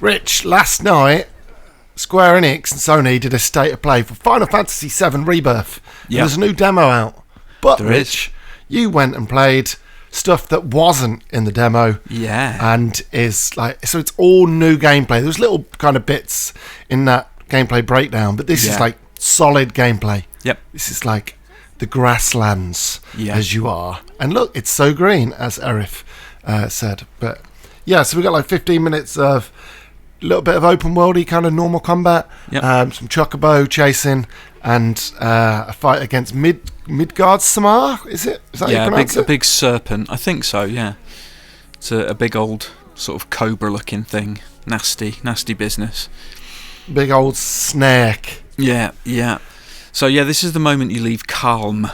Rich, last night, Square Enix and Sony did a state of play for Final Fantasy VII Rebirth. Yeah. There's a new demo out. But, There Rich, you went and played stuff that wasn't in the demo. Yeah. And is like, so it's all new gameplay. There's little kind of bits in that gameplay breakdown, but this is like solid gameplay. Yep. This is like the grasslands as you are. And look, it's so green, as Arif said. But yeah, so we got like 15 minutes of a little bit of open worldy kind of normal combat, some chocobo chasing, and a fight against Midgardsormr. Is that how you pronounce it? A big serpent. I think so. Yeah, it's a big old sort of cobra-looking thing. Nasty business. Big old snake. Yeah. So yeah, this is the moment you leave Calm.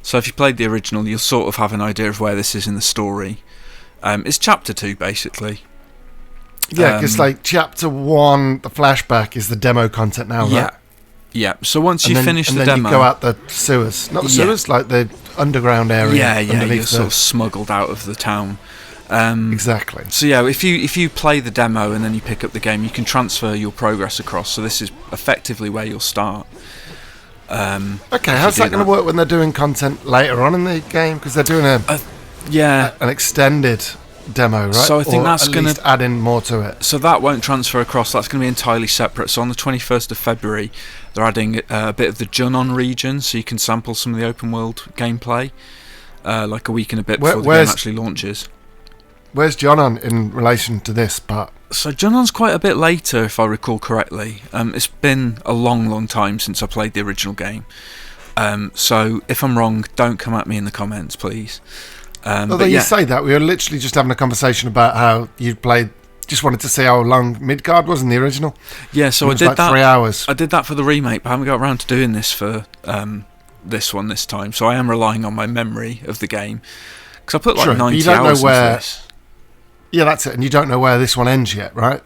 So if you played the original, you'll sort of have an idea of where this is in the story. It's chapter 2 basically. Yeah, because like chapter 1, the flashback is the demo content now, right? Yeah. So once you finish the then demo, you go out the sewers, not the sewers, like the underground area. Yeah. You're sort of smuggled out of the town. Exactly. So yeah, if you play the demo and then you pick up the game, you can transfer your progress across. So this is effectively where you'll start. Okay, how's that going to work when they're doing content later on in the game? Because they're doing an extended demo, right? So I think that's going to add in more to it. So that won't transfer across. That's going to be entirely separate. So on the 21st of February, they're adding a bit of the Junon region, so you can sample some of the open world gameplay, like a week and a bit before the game actually launches. Where's Junon in relation to this part? So Junon's quite a bit later, if I recall correctly. It's been a long time since I played the original game. So if I'm wrong, don't come at me in the comments, please. Although you say that, we were literally just having a conversation about how you played. Just wanted to see how long Midgard was in the original. Yeah, so I did like that. 3 hours. I did that for the remake, but I haven't got around to doing this for this one this time. So I am relying on my memory of the game because I put like 90 hours into this. Yeah, that's it. And you don't know where this one ends yet, right?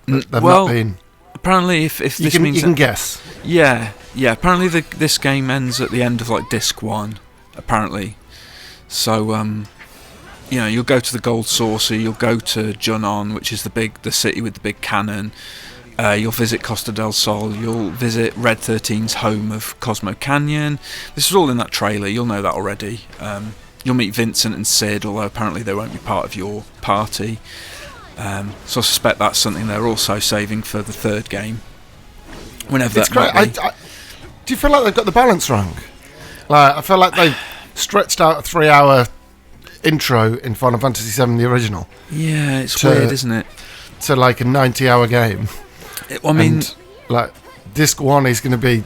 Apparently, if this means you can guess. Yeah. Apparently, this game ends at the end of like disc 1. Apparently, so you'll go to the Gold Saucer, you'll go to Junon, which is the city with the big cannon. You'll visit Costa del Sol. You'll visit Red 13's home of Cosmo Canyon. This is all in that trailer. You'll know that already. You'll meet Vincent and Sid, although apparently they won't be part of your party. So I suspect that's something they're also saving for the third game. Whenever it's that great. might be. Do you feel like they've got the balance wrong? Like I feel like they've stretched out a 3-hour intro in Final Fantasy VII, the original. Yeah, it's weird, isn't it? To like a 90-hour game. Like disc 1 is going to be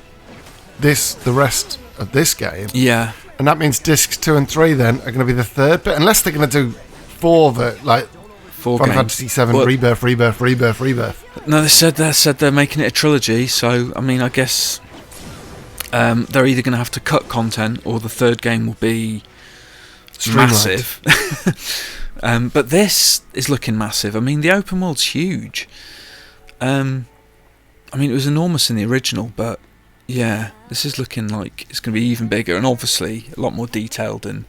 the rest of this game. Yeah. And that means discs 2 and 3 then are going to be the third bit, unless they're going to do 4 Final Fantasy VII Rebirth. No, they said they're making it a trilogy. So I mean, I guess they're either going to have to cut content, or the third game will be massive. But this is looking massive. I mean, the open world's huge. I mean, it was enormous in the original, but yeah, this is looking like it's going to be even bigger, and obviously a lot more detailed and,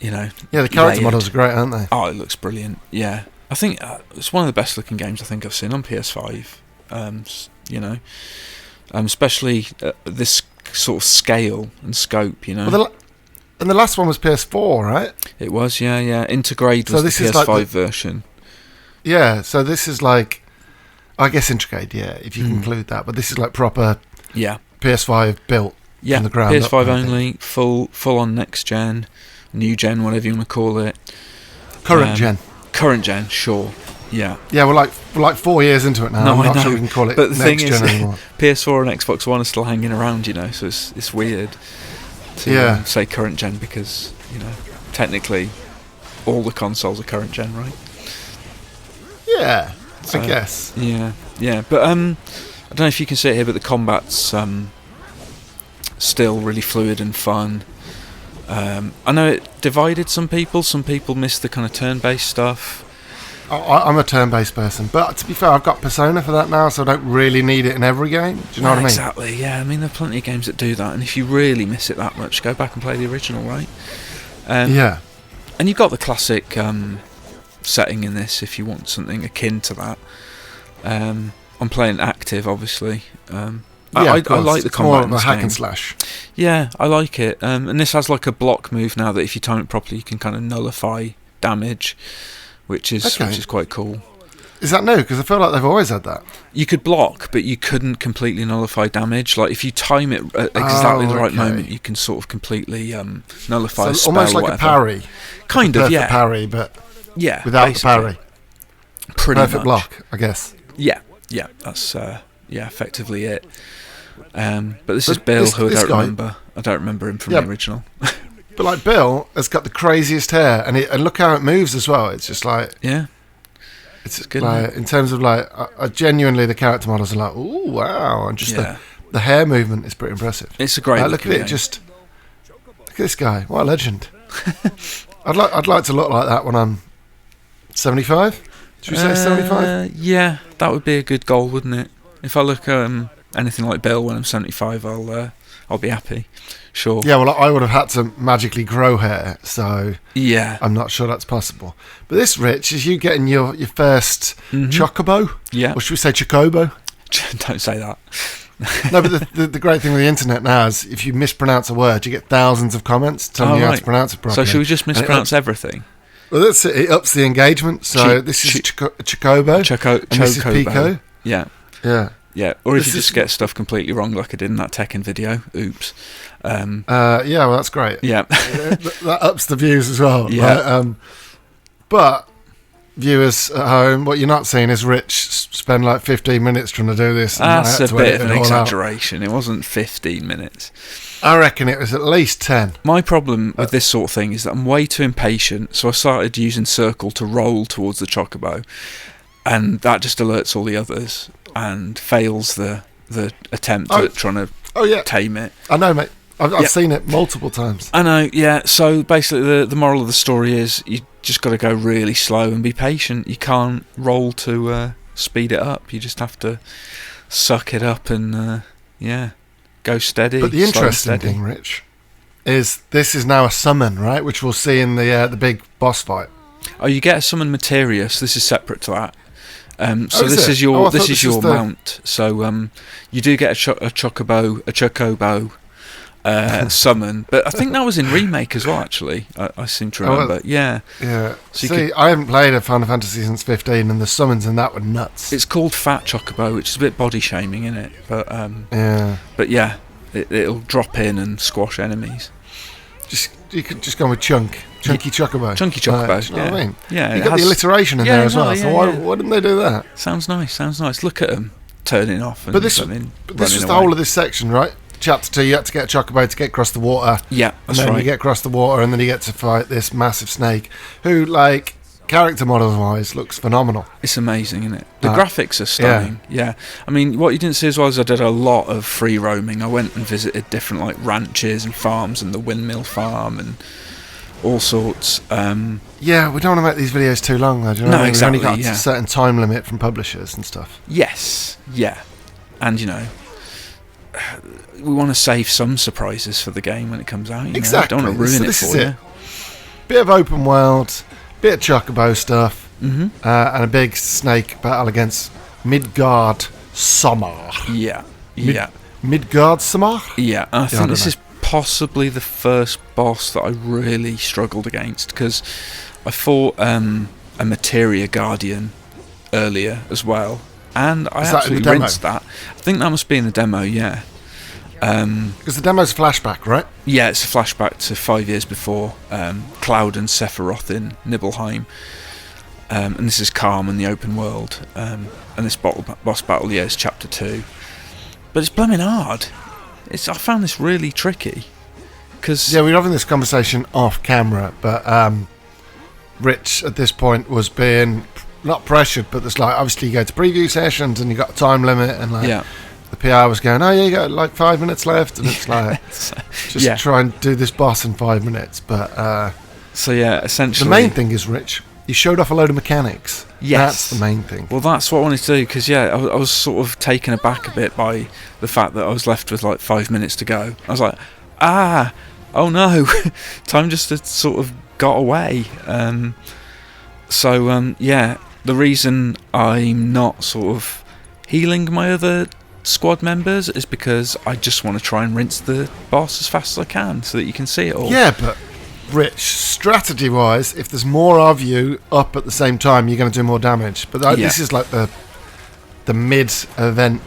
Yeah, the character models are great, aren't they? Oh, it looks brilliant. Yeah, I think it's one of the best looking games I think I've seen on PS5. Especially this sort of scale and scope. Well, and the last one was PS4, right? It was, yeah. Intergrade was the PS5 version. Yeah, so this is like, I guess Intergrade, yeah, if you include that, but this is like proper. Yeah, PS5 built from the ground PS5 up, only, full on next gen, new gen, whatever you want to call it. Current gen, sure. Yeah. Yeah, we're like 4 years into it now. No, I'm not sure we can call it next gen anymore. PS4 and Xbox One are still hanging around, so it's weird to say current gen because technically all the consoles are current gen, right? Yeah, so, I guess. Yeah, but I don't know if you can see it here, but the combat's still really fluid and fun. I know it divided some people. Some people missed the kind of turn-based stuff. I'm a turn-based person, but to be fair, I've got Persona for that now, so I don't really need it in every game. Do you know what I mean? Exactly, yeah. I mean, there are plenty of games that do that, and if you really miss it that much, go back and play the original, right? Yeah. And you've got the classic setting in this if you want something akin to that. I'm playing active, obviously. Yeah, I of course. like the It's combat more in of a this hack game. and slash. Yeah, I like it. And this has like a block move now that if you time it properly, you can kind of nullify damage, which is quite cool. Is that new? Because I feel like they've always had that. You could block, but you couldn't completely nullify damage. Like if you time it at exactly the right moment, you can sort of completely nullify a spell. Almost like whatever. a parry. Kind of, yeah. Parry, but without basically. the parry. Pretty Perfect much. block, I guess. Yeah, that's effectively it. But this is Bill, who I don't remember. I don't remember him from the original. But like Bill has got the craziest hair, and look how it moves as well. It's just like it's good. Like in terms of like, I genuinely the character models are like, ooh, wow, and just the hair movement is pretty impressive. It's a great. Look at it, just look at this guy. What a legend! I'd like to look like that when I'm 75. Should we say 75? Yeah, that would be a good goal, wouldn't it? If I look anything like Bill when I'm 75, I'll be happy. Sure. Yeah, well, I would have had to magically grow hair, so I'm not sure that's possible. But this, Rich, is you getting your first Chocobo? Yeah. Or should we say Chocobo? Don't say that. No, but the great thing with the internet now is if you mispronounce a word, you get thousands of comments telling you how to pronounce it properly. So should we just mispronounce everything? Well, that's it. It ups the engagement. So this is Chocobo. And this is Pico. Yeah. Yeah. Yeah, or if you just get stuff completely wrong like I did in that Tekken video. Oops. Yeah, well, that's great. Yeah. that ups the views as well. Yeah. Right? But viewers at home, what you're not seeing is Rich spend like 15 minutes trying to do this. That's a bit of an exaggeration. It wasn't 15 minutes. I reckon it was at least 10. My problem with this sort of thing is that I'm way too impatient, so I started using circle to roll towards the Chocobo, and that just alerts all the others and fails the attempt at trying to tame it. I know, mate. I've seen it multiple times. I know, yeah. So basically the moral of the story is you just got to go really slow and be patient. You can't roll to speed it up. You just have to suck it up and, go steady. But the interesting thing, Rich, is this is now a summon, right? Which we'll see in the big boss fight. Oh, you get a summon materia, so this is separate to that. So this is your mount. So you do get a chocobo summon, but I think that was in remake as well. Actually, I seem to remember. Yeah. So I haven't played a Final Fantasy since 15, and the summons in that were nuts. It's called Fat Chocobo, which is a bit body shaming, isn't it? But it'll drop in and squash enemies. You could just go with Chunky Chocobo. Chunky Chocobo. You know what I mean? Yeah, you got the alliteration in there as well. So why didn't they do that? Sounds nice. Look at them turning off. And but this was the whole of this section, right? Chapter 2, you had to get a Chocobo to get across the water. Yeah, that's and then right. you get across the water, and then you get to fight this massive snake, who, like, character model-wise, looks phenomenal. It's amazing, isn't it? The graphics are stunning. Yeah. I mean, what you didn't see as well is I did a lot of free roaming. I went and visited different, like, ranches and farms and the windmill farm and all sorts. Yeah, we don't want to make these videos too long, though, do you know? No, exactly, We've only got a certain time limit from publishers and stuff. Yes, yeah. And, we want to save some surprises for the game when it comes out. Exactly. Don't want to ruin it for you. Bit of open world, bit of Chocobo stuff, and a big snake battle against Midgardsormr. Yeah. Midgardsormr? Yeah, I think this is possibly the first boss that I really struggled against, because I fought a Materia Guardian earlier as well, and I absolutely rinsed that. I think that must be in the demo, yeah. Because the demo's flashback, right? Yeah, it's a flashback to 5 years before Cloud and Sephiroth in Nibelheim. And this is calm in the open world. And this boss battle, is chapter 2. But it's blooming hard. I found this really tricky. Yeah, we were having this conversation off camera, but Rich at this point was being not pressured, but there's like, obviously you go to preview sessions and you got a time limit, and like the PR was going, you got like 5 minutes left, and it's like try and do this boss in 5 minutes. But essentially the main thing is, Rich, you showed off a load of mechanics. Yes, that's the main thing. Well, that's what I wanted to do, because I was sort of taken aback a bit by the fact that I was left with like 5 minutes to go. I was like, oh no, time just had sort of got away. the reason I'm not sort of healing my other squad members is because I just want to try and rinse the boss as fast as I can so that you can see it all. Yeah, but Rich, strategy-wise, if there's more of you up at the same time, you're going to do more damage. But this is like the mid-event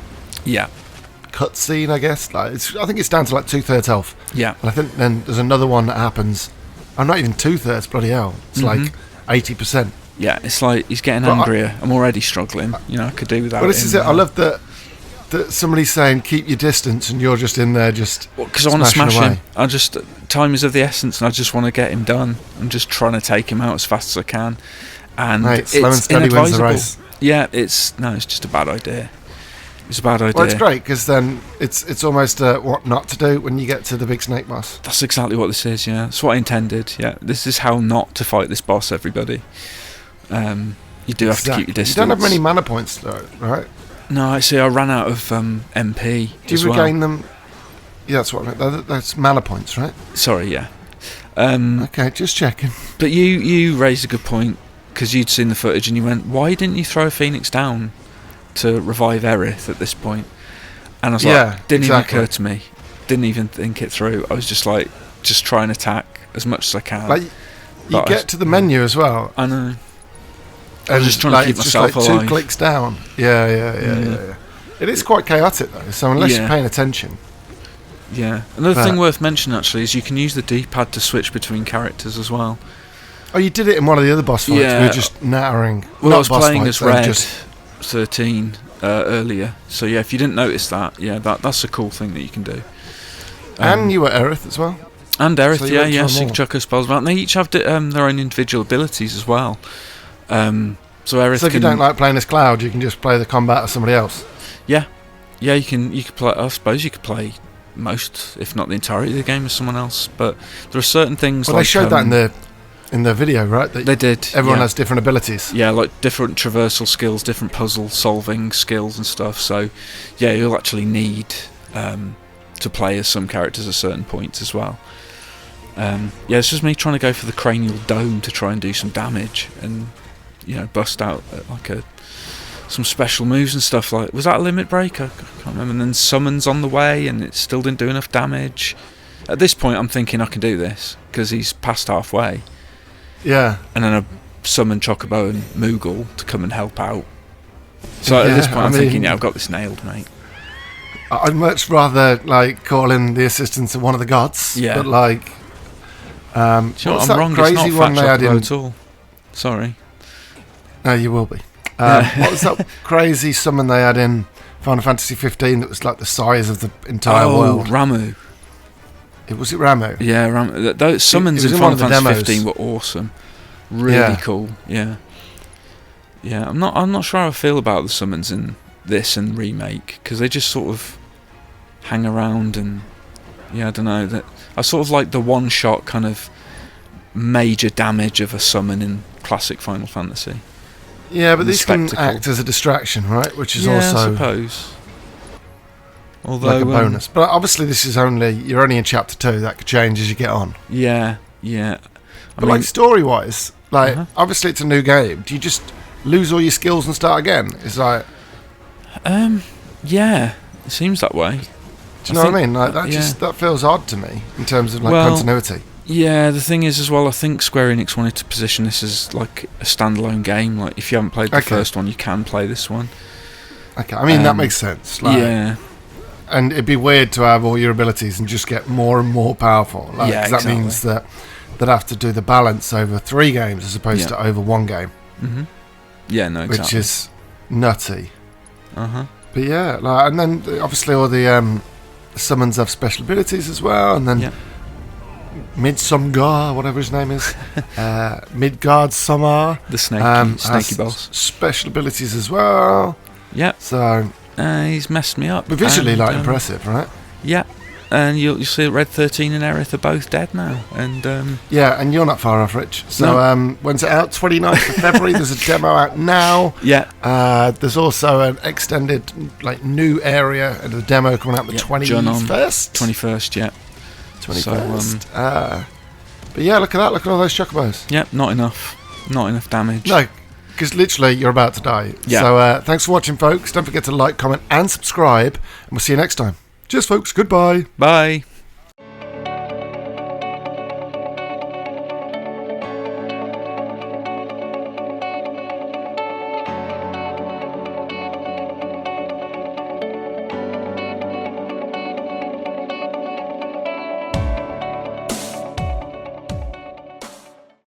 cutscene, I guess. Like I think it's down to like 2/3 health. Yeah. And I think then there's another one that happens. I'm not even 2/3, bloody hell. It's like 80%. Yeah, it's like he's getting angrier. I'm already struggling. I could do without. Well, this is it. I love that somebody's saying keep your distance, and you're just in there just. Because I want to smash him. Time is of the essence, and I just want to get him done. I'm just trying to take him out as fast as I can, and mate, slow and steady wins the race. Yeah, it's just a bad idea. It's a bad idea. Well, it's great because then it's almost what not to do when you get to the big snake boss. That's exactly what this is. Yeah, that's what I intended. Yeah, this is how not to fight this boss. Everybody, you do have to keep your distance. You don't have many mana points though, right? No, I see. I ran out of MP. Do you regain them? Yeah, that's what I meant. That's mana points, right? Sorry, yeah. Okay, just checking. But you raised a good point because you'd seen the footage and you went, "Why didn't you throw a Phoenix down to revive Aerith at this point?" And I was like, didn't even occur to me. Didn't even think it through. I was just try and attack as much as I can. Like, you get to the menu as well. I know. I was just trying to keep myself just alive. 2 clicks down. Yeah. It is quite chaotic though, so unless you're paying attention. Yeah. Another thing worth mentioning actually is you can use the D-pad to switch between characters as well. Oh, you did it in one of the other boss fights. Yeah. We were just nattering. Well, I was playing as Red 13 earlier, so yeah, if you didn't notice that, that's a cool thing that you can do. And you were Aerith as well. And Aerith, so she can chuck her spells about. And they each have their own individual abilities as well. So Aerith. So if you don't like playing as Cloud, you can just play the combat as somebody else. Yeah, you could play. I suppose you could play most, if not the entirety of the game, as someone else. But there are certain things. Well, they showed that in the video, right? They did. Everyone has different abilities. Yeah, like different traversal skills, different puzzle solving skills and stuff. So, yeah, you'll actually need to play as some characters at certain points as well. It's just me trying to go for the cranial dome to try and do some damage and bust out some special moves and stuff. Like, was that a limit break? I can't remember. And then summons on the way, and it still didn't do enough damage. At this point, I'm thinking I can do this because he's past halfway. Yeah. And then I summon Chocobo and Moogle to come and help out. So at this point, I'm thinking, I've got this nailed, mate. I'd much rather call in the assistance of one of the gods. Yeah. But I'm wrong. Crazy it's one not they had in at all. Sorry. No, you will be. What was that crazy summon they had in Final Fantasy 15 that was like the size of the entire world? Ramu. Was it Ramu? Yeah, Ramu. Those summons in Final Fantasy 15 were awesome. Really cool. Yeah. Yeah, I'm not sure how I feel about the summons in this and remake because they just sort of hang around and I don't know. That I sort of like the one-shot kind of major damage of a summon in classic Final Fantasy. Yeah, but these can act as a distraction, right? Which is also, I suppose. Although, like a bonus. But obviously this is you're only in chapter 2, that could change as you get on. Yeah. But story-wise, obviously it's a new game. Do you just lose all your skills and start again? It's like... yeah, it seems that way. Do you know what I mean? That feels odd to me in terms of continuity. Yeah, the thing is as well, I think Square Enix wanted to position this as like a standalone game. Like, if you haven't played the first one, you can play this one. Okay, I mean, that makes sense. And it'd be weird to have all your abilities and just get more and more powerful. That means that they'd have to do the balance over 3 games as opposed to over 1 game. Mm-hmm. Yeah, no, exactly. Which is nutty. Uh-huh. But yeah, and then obviously all the summons have special abilities as well, and then... Midgardsormr, whatever his name is, Midgardsormr, the snaky boss, special abilities as well. Yeah. So he's messed me up. But visually, impressive, right? Yeah. And you'll see that Red 13 and Aerith are both dead now. And yeah, and you're not far off, Rich. So when's it out? 29th of February. There's a demo out now. Yeah. There's also an extended new area and the demo coming out the 21st. 21st, yeah. 21st. But yeah, look at that. Look at all those chocobos. Yep, not enough damage. No, Because literally, you're about to die. Yeah. So thanks for watching, folks. Don't forget to like, comment, and subscribe. And we'll see you next time. Cheers, folks. Goodbye. Bye.